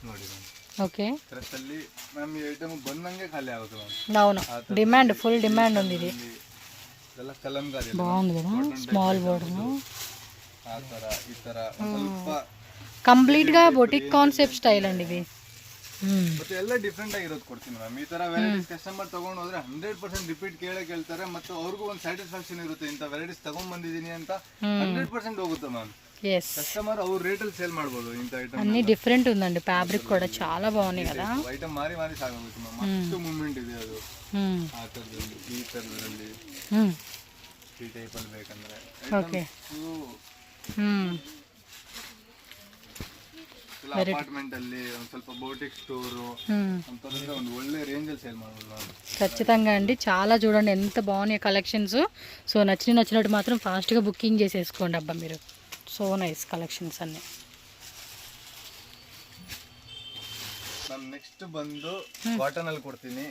ನೋಡಿ ಮ್ಯಾಮ್. ఓకే, ಕ್ರಶ್ ಅಲ್ಲಿ ಮ್ಯಾಮ್ ಈ ಐಟಮ್ ಬಂದಂಗೆ ಖಾಲಿ ಆಗುತ್ತೆ ಮ್ಯಾಮ್. అవును, డిమాండ్ ఫుల్ డిమాండ్ ఉంది ఇది. ಇದೆಲ್ಲ ಕಲಂಕಾರಿ బాగుంది కదా, స్మాల్ బోర్డర్ ಆ ತರ ಈ ತರ ಸ್ವಲ್ಪ కంప్లీట్ గా బొటిక్ కాన్సెప్ట్ స్టైల్ అండి ఇది. ಮತ್ತೆ ಎಲ್ಲ ಡಿಫ್ರೆಂಟ್ ಆಗಿರೋದು ಕೊಡ್ತೀನಿ ಮ್ಯಾಮ್. ಈ ತರ ವೆರೈಟೀಸ್ ಕಸ್ಟಮರ್ ತಗೊಂಡು ಹೋದ್ರೆ 100% ರಿಪೀಟ್ ಕೇಳ್ತಾರೆ. ಮತ್ತೆ ಅವ್ರಿಗೂ ಒಂದು ಸ್ಯಾಟಿಸ್ಫ್ಯಾಕ್ಷನ್ ಇರುತ್ತೆ, ಇಂಥ ವೆರೈಟೀಸ್ ತಗೊಂಡ್ ಬಂದಿದ್ದೀನಿ ಅಂತ 100% ಹೋಗುತ್ತೆ ಮ್ಯಾಮ್. ಕಸ್ಟಮರ್ ಅವ್ರ ರೇಟ್ ಅಲ್ಲಿ ಸೇಲ್ ಮಾಡಬಹುದು ಇಂಥ ಐಟಮ್. అన్ని డిఫరెంట్ ఉందండి, ఫ్యాబ్రిక్ కూడా చాలా బాగున్నాయి కదా. ಐಟಮ್ ಮಾರಿ ಮಾರಿ ಸಾಕಾಗುತ್ತೆ ಮ್ಯಾಮ್. ಅಷ್ಟು ಮೂವ್ಮೆಂಟ್ ಇದೆ ಅದು. ಆ ತರದಲ್ಲಿ ಈ ತರದಲ್ಲಿ ಈ ಟೈಪ್ ಅಲ್ಲಿ ಬೇಕಂದ್ರೆ ಓಕೆ. ಅಪಾರ್ಟ್ಮೆಂಟ್ ಅಲ್ಲಿ ಒಂದು ಸ್ವಲ್ಪ ಬೋಟಿಕ್ ಸ್ಟೋರ್ ಅಂತಂದ್ರೆ ಒಂದು ಒಳ್ಳೆ ರೇಂಜ್ ಅಲ್ಲಿ ಸೇಲ್ ಮಾಡಬಹುದು ನಾವು. ఖచ్చితంగా అండి, చాలా చూడండి ఎంత బాగున్నాయి కలెక్షన్స్. సో నచ్చినట్టు మాత్రం ఫాస్ట్గా బుకింగ్ చేసేసుకోండి అబ్బా మీరు. సో నైస్ కలెక్షన్స్ అన్నీ. ಮ್ಯಾಮ್ ನೆಕ್ಸ್ಟ್ ಬಂದು ಕಾಟನ್ ಅಲ್ಲಿ ಕೊಡ್ತೀನಿ.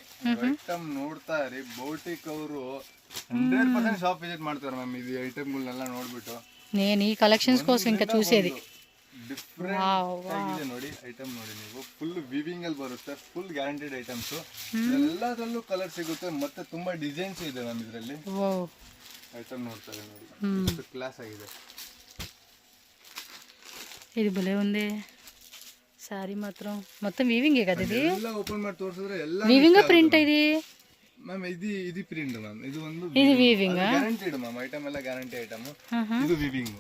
ಐಟಮ್ ನೋಡ್ತಾ ಇರಿ, ಬೋಟಿಕ್ ಅವರು 100% ಶಾಪ್ ವಿಸಿಟ್ ಮಾಡ್ತಾರೆ ಮ್ಯಾಮ್. ಇದು ಐಟಮ್ಗಳನ್ನೆಲ್ಲ ನೋಡ್ಬಿಟ್ಟು నేను ఈ కలెక్షన్స్ కోసం ఇంకా చూసేది. ಡಿಫ್ರೆಂಟ್ ಆಗಿದೆ ನೋಡಿ ಐಟಮ್. ನೋಡಿ ನೀವು ಫುಲ್ ವಿವಿಂಗ್ ಅಲ್ಲಿ ಬರುತ್ತೆ, ಫುಲ್ ಗ್ಯಾರಂಟಿಡ್ ಐಟಮ್ಸ್. ಎಲ್ಲದರಲ್ಲೂ ಕಲರ್ ಸಿಗುತ್ತೆ, ಮತ್ತೆ ತುಂಬಾ ಡಿಸೈನ್ಸ್ ಇದೆ ಮ್ಯಾಮ್ ಇದರಲ್ಲಿ. ಐಟಮ್ ನೋಡ್ತಾರೆ ನೋಡಿ, ಎಷ್ಟು ಕ್ಲಾಸ್ ಆಗಿದೆ. ఇది భలే ఉంది సారీ మాత్రం. మొత్తం వీవింగే కదా ఇది. ಎಲ್ಲ ಓಪನ್ ಮಾಡಿ ತೋರಿಸಿದ್ರೆ ಎಲ್ಲ వీవింగ్ ప్రింట్ ఇది ಮ್ಯಾಮ್. ಇದು ಪ್ರಿಂಟ್ ಮ್ಯಾಮ್. ಇದು ಒಂದು ఇది వీవింగ్ ಗ್ಯಾರಂಟಿಡ್ ಮ್ಯಾಮ್. ಐಟಮ್ ಎಲ್ಲ ಗ್ಯಾರಂಟಿ ಐಟಮ್. ಇದು ವಿವಿಂಗ್.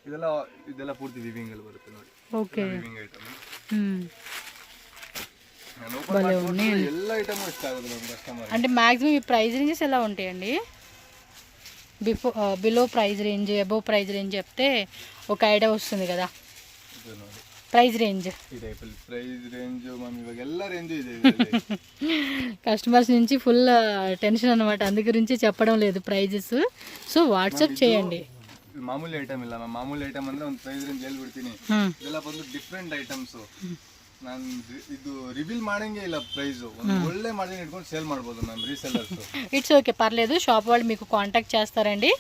ಇದೆಲ್ಲ ಪೂರ್ತಿ ವಿವಿಂಗ್ ಅಲ್ಲಿ ಬರುತ್ತೆ ನೋಡಿ. Okay, viewing item. భలే ಎಲ್ಲ ಐಟಮ್ ಇಷ್ಟ ಆಗುತ್ತೆ ಮ್ಯಾಮ್ ಕಸ್ಟಮರ್. అంటే మాక్సిమం ఈ ప్రైస్ రేంజెస్ ఎలా ఉంటాయండి? Below price range, above price range చెప్తే ఒక ఐడియా వస్తుంది కదా. ప్రైస్ రేంజ్ ఈ టైప్ ప్రైస్ రేంజ్ మ్యామ్. ఇವಾಗ ಎಲ್ಲ ರೇಂಜ್ ಇದೆ కస్టమర్స్ నుంచి ఫుల్ టెన్షన్ అన్నమాట, అందు గురించి చెప్పడం లేదు ప్రైజెస్. సో వాట్సాప్ చేయండి. ಮಾಮೂಲಿ ಐಟಮ್ ಇಲ್ಲ ಮ್ಯಾಮ್. ಮಾಮೂಲಿ ಐಟಮ್ ಅಂದ್ರೆ ಒಂದು ಪ್ರೈಸ್ ರೇಂಜ್ ಹೇಳ್ಬಿಡ್ತೀನಿ. ಇದೆಲ್ಲ ಬಂದು ಡಿಫ್ರೆಂಟ್ ಐಟಮ್ಸ್. ನಾನು ಇದು ರಿವೀಲ್ ಮಾಡಂಗೆ ಇಲ್ಲ ಪ್ರೈಸ್. ಒಂದು ಒಳ್ಳೆ ಮಾರ್ಜಿನ್ ಇಟ್ಕೊಂಡು ಸೇಲ್ ಮಾಡ್ಬೋದು ಮ್ಯಾಮ್ ರೀಸೆಲ್ಲರ್ಸ್. ఇట్స్ ఓకే, పర్లేదు. షాప్ వాళ్ళు మీకు కాంటాక్ట్ చేస్తారండి.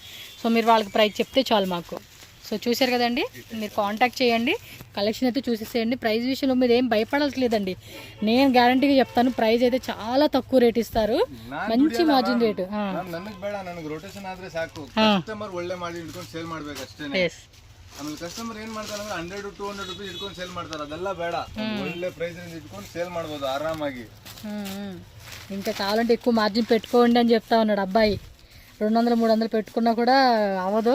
సో మీరు వాళ్ళకి ప్రైస్ చెప్తే చాలు మాకు. సో చూసారు కదండి, మీరు కాంటాక్ట్ చేయండి, కలెక్షన్ అయితే చూసేసేయండి. ప్రైస్ విషయంలో మీరు ఏం భయపడట్లేదండి, నేను గ్యారంటీగా చెప్తాను. ప్రైస్ అయితే చాలా తక్కువ రేట్ ఇస్తారు, మంచి మార్జిన్ రేటు. ನನಗೆ ಬೇಡ, ನನಗೆ ರೊಟೇಷನ್ ಆದ್ರೆ ಸಾಕು. ಕಸ್ಟಮರ್ ಒಳ್ಳೆ ಮಾರ್ಜಿನ್ ಇಟ್ಕೊಂಡು ಸೇಲ್ ಮಾಡ್ಬೇಕು ಅಷ್ಟೇ. ಆಮೇಲೆ ಕಸ್ಟಮರ್ ಏನ್ ಮಾಡ್ತಾರೆ ಅಂದ್ರೆ 100-200 ರೂಪೀಸ್ ಇಟ್ಕೊಂಡು ಸೇಲ್ ಮಾಡ್ತಾರೆ. ಅದೆಲ್ಲ ಬೇಡ, ಒಳ್ಳೆ ಪ್ರೈಸ್ ರೇಂಜ್ ಇಟ್ಕೊಂಡು ಸೇಲ್ ಮಾಡ್ಬೋದು ಆರಾಮಾಗಿ. ఇంకా కావాలంటే ఎక్కువ మార్జిన్ పెట్టుకోండి అని చెప్తా ఉన్నాడు అబ్బాయి. 200-300 పెట్టుకున్నా కూడా అవ్వదు,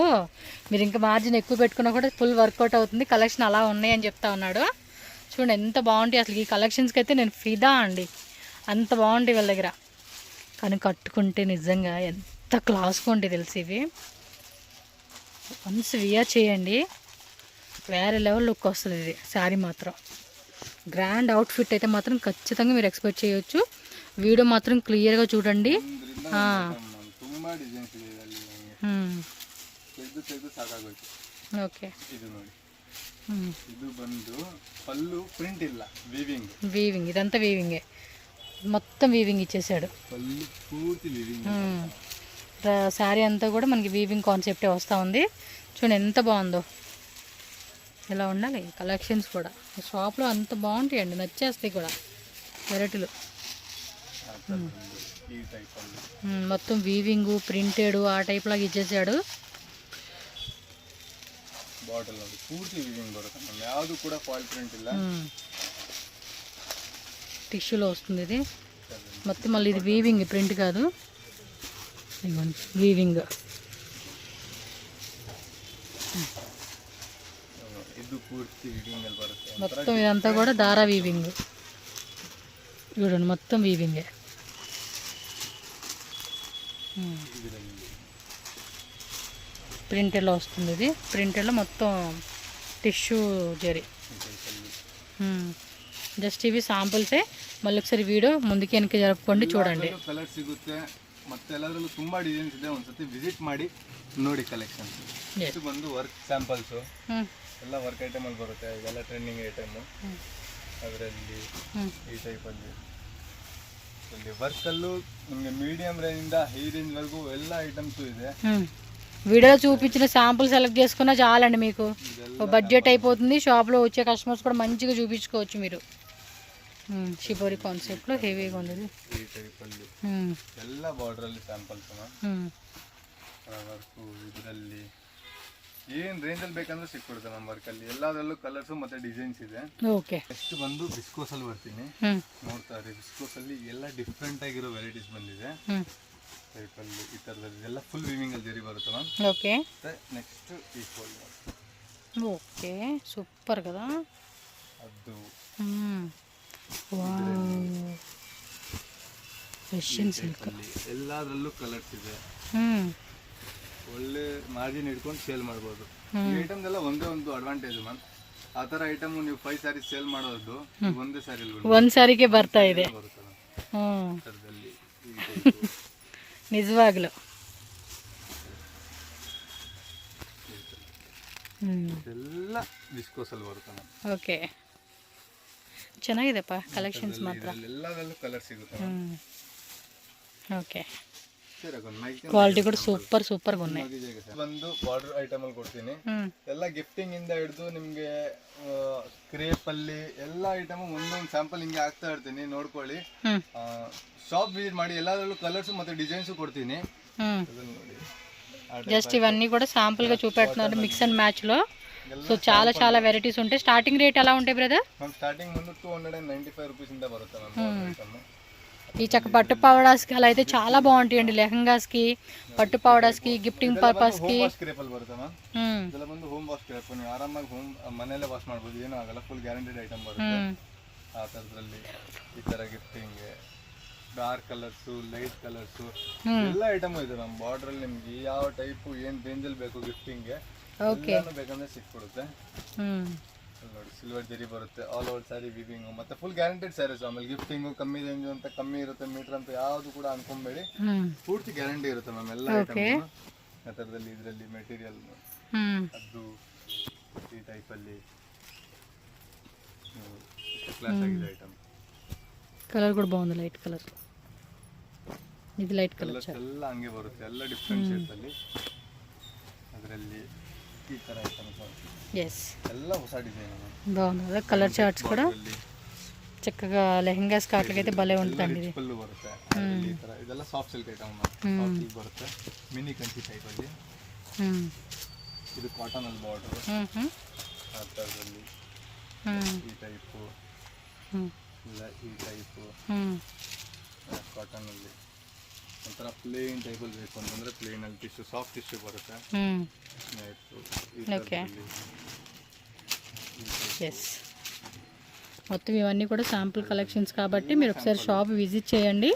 మీరు ఇంకా మార్జిన్ ఎక్కువ పెట్టుకున్నా కూడా ఫుల్ వర్కౌట్ అవుతుంది. కలెక్షన్ అలా ఉన్నాయని చెప్తా ఉన్నాడు. చూడండి ఎంత బాగుంటాయి అసలు. ఈ కలెక్షన్స్కి అయితే నేను ఫిదా అండి, అంత బాగుంటాయి వీళ్ళ దగ్గర. కానీ కట్టుకుంటే నిజంగా ఎంత క్లాస్గా ఉంటాయి తెలిసి. ఇవి వన్స్ వియర్ చేయండి, వేరే లెవెల్ లుక్ వస్తుంది ఇది. శారీ మాత్రం గ్రాండ్ అవుట్ఫిట్ అయితే మాత్రం ఖచ్చితంగా మీరు ఎక్స్పెక్ట్ చేయొచ్చు. వీడియో మాత్రం క్లియర్గా చూడండి. ತುಂಬಾ ಡಿಸೈನ್ಸ್ ಇದೆ ಇದರಲ್ಲಿ. ತೆಗೆದು ಸಾಕಾಗೋಯ್ತು. ಓಕೆ, ಇದು ನೋಡಿ, ಇದು ಬಂದು ಪಲ್ಲು ಪ್ರಿಂಟ್ ಇಲ್ಲ, వీవింగ్ ఇదంతా వీవింగే, మొత్తం వీవింగ్ ఇచ్చేసాడు. పల్లు పూర్తి వీవింగ్. శారీ అంతా కూడా మనకి వీవింగ్ కాన్సెప్టే వస్తూ ఉంది. చూడండి ఎంత బాగుందో. ఇలా ఉండాలి కలెక్షన్స్ కూడా. షాప్లో అంత బాగుంటాయండి, నచ్చేస్తాయి కూడా వెరైటీలు. మొత్తం వీవింగ్ ప్రింటెడ్ ఆ టైప్ లాగా ఇచ్చేసాడు. బాటిల్ పూర్తి వీవింగ్ దొరుకుతుంది, యాವುದು కూడా ఫాల్ ప్రింట్ ಇಲ್ಲ. టిష్యూలో వస్తుంది ఇది మొత్తం. మళ్ళీ ఇది వీవింగ్, ప్రింట్ కాదు, వీవింగ్. ಇದು ಪೂರ್ತಿ ವೀವಿಂಗ್ ಅಲ್ಲಿ ಬರುತ್ತೆ మొత్తం. ఇదంతా కూడా దారా వీవింగ్. చూడండి మొత్తం వీవింగే. ప్రింటర్లో వస్తుంది ఇది. ప్రింటర్లో మొత్తం టిష్యూ జరీ. ಜಸ್ಟ್ ಇವಿ ಸಾಂಪಲ್ಸೇ. ಮళ్ళీ ఒకసారి వీడియೋ ಮುಂದಕ್ಕೆ ಏನಕ್ಕೆ ಜರುపుಕೊಂಡು చూడండి. ಕಲರ್ ಸಿಗುತ್ತೆ ಮತ್ತೆ ಎಲ್ಲದರಲ್ಲೂ ತುಂಬಾ ಡಿಸೈನ್ಸ್ ಇದೆ. ಒಂದ್ಸತಿ ವಿಸಿಟ್ ಮಾಡಿ ನೋಡಿ ಕಲೆಕ್ಷನ್ಸ್. ಇದು ಬಂದು ವರ್ಕ್ ಸ್ಯಾಂಪಲ್ಸ್. ಎಲ್ಲ ವರ್ಕ್ ಐಟಮ್ ಅಲ್ಲಿ ಬರುತ್ತೆ. ಇದೆಲ್ಲ ಟ್ರೆಂಡಿಂಗ್ ಐಟಮ್. ಅದರಲ್ಲಿ ಈ ಟೈಪ್ ಅಲ್ಲಿ ಇಲ್ಲಿ ವರ್ಕ್ ಅಲ್ಲೂ ನಿಮಗೆ ಮೀಡಿಯಂ ರೇಂಜ್ ಇಂದ ಹೈ ರೇಂಜ್ ವರೆಗೂ ಎಲ್ಲ ಐಟಮ್ಸ್ ಇದೆ. వీడియో చూపించిన శాంపుల్ సెలెక్ట్ చేసుకున్నా చాలండి, మీకు బడ్జెట్ అయిపోతుంది. షాప్లో వచ్చే కస్టమర్స్ కూడా మంచిగా చూపించుకోవచ్చు మీరు. ಶಿಬೋರಿ ಕಾನ್ಸೆಪ್ಟ್ ಹೆವಿಗೆ ಒಂದಿದೆ. ಈ ಟೈಪ್ ಅಲ್ಲಿ ಎಲ್ಲ ಬಾರ್ಡರ್ ಅಲ್ಲಿ ಸ್ಯಾಂಪಲ್ಸ್ ವರ್ಕು. ಇದರಲ್ಲಿ ಏನ್ ರೇಂಜ್ ಅಲ್ಲಿ ಬೇಕಂದ್ರೆ ಸಿಕ್ಬಿಡುತ್ತೆ ನಮ್ಮ ವರ್ಕ್ ಅಲ್ಲಿ. ಎಲ್ಲದರಲ್ಲೂ ಕಲರ್ಸ್ ಮತ್ತೆ ಡಿಸೈನ್ಸ್ ಇದೆ. ಓಕೆ. ನೆಕ್ಸ್ಟ್ ಬಂದು ಬಿಸ್ಕೋಸ್ ಅಲ್ಲಿ ಬರ್ತೀನಿ. ನೋಡ್ತಾ ಇರಿ, ಬಿಸ್ಕೋಸ್ ಅಲ್ಲಿ ಎಲ್ಲ ಡಿಫ್ರೆಂಟ್ ಆಗಿರೋ ವೆರೈಟೀಸ್ ಬಂದಿದೆ. ಟೈಪ್ ಅಲ್ಲಿ ಈ ತರದಲ್ಲಿ ಎಲ್ಲ ಫುಲ್ ವೀವಿಂಗ್ ಅಲ್ಲಿ ಜರಿ ಬರುತ್ತೆ ಮ್ಯಾಮ್. ಓಕೆ. ನೆಕ್ಸ್ಟ್ ಈ ಫೋಲ್ಡ್. ಓಕೆ, ಸೂಪರ್ కదా. ಅದು ರಷ್ಯನ್ ಸಿಲ್ಕ್. ಎಲ್ಲದರಲ್ಲೂ ಕಲರ್ಸ್ ಇದೆ. ಒಳ್ಳೆ ಮಾರ್ಜಿನ್ ಇಟ್ಕೊಂಡು ಸೇಲ್ ಮಾಡ್ಬೋದು. ಈ ಐಟಮ್ ಎಲ್ಲ ಒಂದೇ ಒಂದು ಅಡ್ವಾಂಟೇಜ್ ಮ್ಯಾಮ್. ಆ ತರ ಐಟಮ್ ನೀವು 5 ಸ್ಯಾರೀಸ್ ಸೇಲ್ ಮಾಡೋದು ಒಂದೇ ಸ್ಯಾರಿ ಒಂದ್ ಸಾರಿಗೆ ಬರ್ತಾ ಇದೆ. ನಿಜವಾಗ್ಲು ಎಲ್ಲ ವಿಸ್ಕೋಸ್ ಅಲ್ಲಿ ಬರುತ್ತೆ ಮ್ಯಾಮ್. ಓಕೆ, ಚೆನ್ನಾಗಿದೆಪ್ಪ ಕಲೆಕ್ಷನ್ಸ್ ಮಾತ್ರ. ಎಲ್ಲದರಲ್ಲೂ ಕಲರ್ ಸಿಗುತ್ತೆ. ఓకే, క్వాలిటీ కూడా సూపర్ సూపర్ గా ఉన్నాయి. ಒಂದು ಬಾರ್ಡರ್ ಐಟಮ್ ಅಲ್ಲಿ ಕೊಡ್ತೀನಿ. ಎಲ್ಲ ಗಿಫ್ಟಿಂಗ್ ಇಂದ ಹಿಡಿದು ನಿಮ್ಗೆ ಕ್ರೇಪ್ ಅಲ್ಲಿ ಎಲ್ಲ ಐಟಮ್ ಒಂದೊಂದು ಸ್ಯಾಂಪಲ್ ಹಿಂಗೆ ಹಾಕ್ತಾ ಇರ್ತೀನಿ, ನೋಡ್ಕೊಳ್ಳಿ. ಶಾಪ್ ವಿಸಿಟ್ ಮಾಡಿ. ಎಲ್ಲದರಲ್ಲೂ ಕಲರ್ಸ್ ಮತ್ತೆ ಡಿಸೈನ್ಸ್ ಕೊಡ್ತೀನಿ. జస్ట్ ఇవన్నీ కూడా శాంపుల్ గా చూపెడుతున్నారు మిక్స్ అండ్ మ్యాచ్ లో. సో చాలా చాలా వెరైటీస్ ఉంటాయి. స్టార్టింగ్ రేట్ ఎలా ఉంటాయి బ్రదర్? స్టార్టింగ్ ముందు 295 రూపీస్ ఇంದ బರುತ್ತೆ మ్యామ్. ఈ చక్క పట్టు పౌడర్స్కి అలా అయితే చాలా బాగుంటాయండి. లెహంగాస్కి, పట్టు పౌడర్స్కి, గిఫ్టింగ్ పర్పస్కి. ಇದೆಲ್ಲ ಬಂದು ಹೋಮ್ ವಾಶ್ ಕ್ರೇಪ್. ನೀವು ಆರಾಮಾಗಿ ಮನೆಯಲ್ಲೇ ವಾಶ್ ಮಾಡ್ಬೋದು, ಏನೂ ಆಗಲ್ಲ. ಫುಲ್ ಗ್ಯಾರಂಟಿಡ್ ಐಟಮ್ ಬರುತ್ತೆ. ಆ ಥರದ್ರಲ್ಲಿ ಈ ಥರ gifting dark colours, light colours ಎಲ್ಲ ಐಟಮ್ ಇದೆ ನಮ್ಮ ಬಾರ್ಡರ್ ಅಲ್ಲಿ. ನಿಮ್ಗೆ ಯಾವ ಟೈಪು ಏನು ರೇಂಜಲ್ಲಿ ಬೇಕು ಗಿಫ್ಟಿಂಗ್ಗೆ ಬೇಕಂದ್ರೆ ಸಿಕ್ಬಿಡುತ್ತೆ. ನೋಡಿ, ಸಿಲ್ವರ್ ಜರಿ ಬರುತ್ತೆ. ಆಲ್ ಓವರ್ ಸ್ಯಾರಿ ವಿವಿಂಗ್ ಮತ್ತೆ ಫುಲ್ ಗ್ಯಾರಂಟಿಡ್ ಸ್ಯಾರೀಸ್. ಆಮೇಲೆ ಗಿಫ್ಟಿಂಗು ಕಮ್ಮಿ ರೇಂಜ್ ಅಂತ ಕಮ್ಮಿ ಇರುತ್ತೆ, ಮೀಟರ್ ಅಂತ ಯಾವುದು ಕೂಡ ಅನ್ಕೊಂಬೇಡಿ. ಪೂರ್ತಿ ಗ್ಯಾರಂಟಿ ಇರುತ್ತೆ ಮ್ಯಾಮ್ ಎಲ್ಲ ಐಟಮ್. ಆ ಥರದಲ್ಲಿ ಇದರಲ್ಲಿ ಮೆಟೀರಿಯಲ್ ಅದು ಈ ಟೈಪಲ್ಲಿ ಕ್ಲಾಸ್ ಆಗಿದೆ ಐಟಮ್. ಕಲರ್ ಕೂಡ ಬಾగుంది, ಲೈಟ್ ಕಲರ್. ಇದು ಲೈಟ್ ಕಲರ್ ಎಲ್ಲ ಹಂಗೆ ಬರುತ್ತೆ. ಎಲ್ಲ ಡಿಫ್ರೆಂಟ್ ಶೇಡ್ಸ್ ಅಲ್ಲಿ. ಅದರಲ್ಲಿ ಈ ತರ ಐಟಮ್ಸ್ ಎಲ್ಲ ಹೊಸ ಡಿಸೈನ್ బాగుంది. కలర్ చార్ట్స్ కూడా చక్కగా లెహంగాస్ కాట్లకైతే భలే ఉంటుందండి. ఇది ఫుల్ బರುತ್ತೆ. ಈ ತರ ಇದೆಲ್ಲ soft silk item. Soft silk ಬರುತ್ತೆ. ಮಿನಿ ಕಂಚಿ ಟೈಪ್ ಅಲ್ಲಿ. ಇದು ಕಾಟನ್ ಅಲ್ಲಿ ಬಾರ್ಡರ್. ಆ ತರದಲ್ಲಿ ಈ ಟೈಪ್ ಇಲ್ಲ ಈ ಟೈಪ್ ಕಾಟನ್ ಅಲ್ಲಿ. ಒಂಥರ ಪ್ಲೇನ್ ಟೈಪ್ ಅಲ್ಲಿ ಬೇಕು ಅಂತಂದ್ರೆ ಪ್ಲೇನ್ ಅಲ್ಲಿ ಟಿಶ್ಯೂ, ಸಾಫ್ಟ್ ಟಿಶ್ಯೂ ಬರುತ್ತೆ. మొత్తం ఇవన్నీ కూడా శాంపుల్ కలెక్షన్స్ కాబట్టి మీరు ఒకసారి షాప్ విజిట్ చేయండి.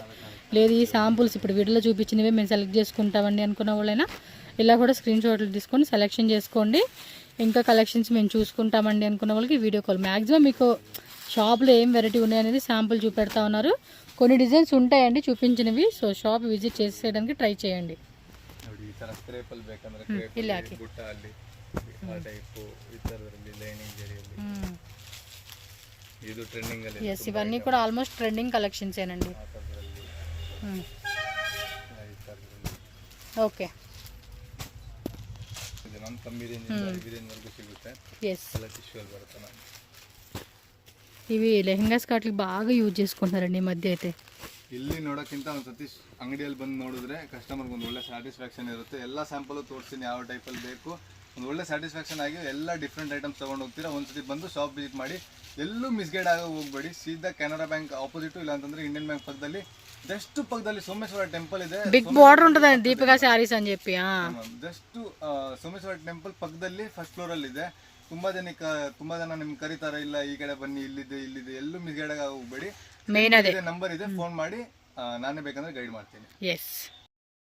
లేదు ఈ శాంపుల్స్ ఇప్పుడు వీడియోలో చూపించినవే మేము సెలెక్ట్ చేసుకుంటామండి అనుకున్న వాళ్ళైనా ఇలా కూడా స్క్రీన్ షాట్లు తీసుకొని సెలెక్షన్ చేసుకోండి. ఇంకా కలెక్షన్స్ మేము చూసుకుంటామండి అనుకున్న వాళ్ళకి వీడియో కాల్. మ్యాక్సిమం మీకు షాప్లో ఏం వెరైటీ ఉన్నాయనేది శాంపుల్ చూపెడతా ఉన్నారు. కొన్ని డిజైన్స్ ఉంటాయండి చూపించినవి. సో షాప్ విజిట్ చేసేయడానికి ట్రై చేయండి. ఇవన్నీ కూడా ఆల్మోస్ట్ ట్రెండింగ్ కలెక్షన్స్ ఏనండి. ఓకే, ఇవి లెహంగాస్ కాట్లకి బాగా యూజ్ చేసుకుంటున్నారండి ఈ మధ్య అయితే. ಇಲ್ಲಿ ನೋಡೋಕ್ಕಿಂತ ಒಂದು ಸತಿ ಅಂಗಡಿಯಲ್ಲಿ ಬಂದು ನೋಡಿದ್ರೆ ಕಸ್ಟಮರ್ಗೆ ಒಂದು ಒಳ್ಳೆ ಸ್ಯಾಟಿಸ್ಫ್ಯಾಕ್ಷನ್ ಇರುತ್ತೆ. ಎಲ್ಲ ಸ್ಯಾಂಪಲ್ ತೋರಿಸ್ತೀನಿ ಯಾವ ಟೈಪಲ್ಲಿ ಬೇಕು. ಒಂದು ಒಳ್ಳೆ ಸ್ಯಾಟಿಸ್ಫ್ಯಾಕ್ಷನ್ ಆಗಿ ಎಲ್ಲ ಡಿಫ್ರೆಂಟ್ ಐಟಮ್ಸ್ ತೊಗೊಂಡು ಹೋಗ್ತೀರಾ. ಒಂದ್ಸತಿ ಬಂದು ಶಾಪ್ ವಿಸಿಟ್ ಮಾಡಿ. ಎಲ್ಲೂ ಮಿಸ್ಗೈಡ್ ಆಗೋ ಹೋಗ್ಬೇಡಿ. ಸೀದಾ ಕೆನರಾ ಬ್ಯಾಂಕ್ ಆಪೋಸಿಟ್, ಇಲ್ಲ ಅಂತಂದ್ರೆ ಇಂಡಿಯನ್ ಬ್ಯಾಂಕ್ ಪಕ್ಕದಲ್ಲಿ ಜಸ್ಟ್ ಪಕ್ಕದಲ್ಲಿ ಸೋಮೇಶ್ವರ ಟೆಂಪಲ್ ಇದೆ. ಬಿಗ್ ಬಾರ್ಡರ್ ఉంటుంది దీపికా సారీస్ అని చెప్పి. ಜಸ್ಟ್ ಸೋಮೇಶ್ವರ ಟೆಂಪಲ್ ಪಕ್ಕದಲ್ಲಿ ಫಸ್ಟ್ ಫ್ಲೋರ್ ಅಲ್ಲಿ ಇದೆ. ತುಂಬಾ ಜನ ನಿಮ್ಗೆ ಕರೀತಾರೆ, ಇಲ್ಲ ಈ ಕಡೆ ಬನ್ನಿ, ಇಲ್ಲಿದೆ ಎಲ್ಲೂ ಮಿಸ್ಗೈಡ್ ಆಗ ಹೋಗ್ಬೇಡಿ. ಮೇನ್ ಅದೇ ನಂಬರ್ ಇದೆ, ಫೋನ್ ಮಾಡಿ ನಾನೇ ಬೇಕಂದ್ರೆ ಗೈಡ್ ಮಾಡ್ತೀನಿ. ಎಸ್.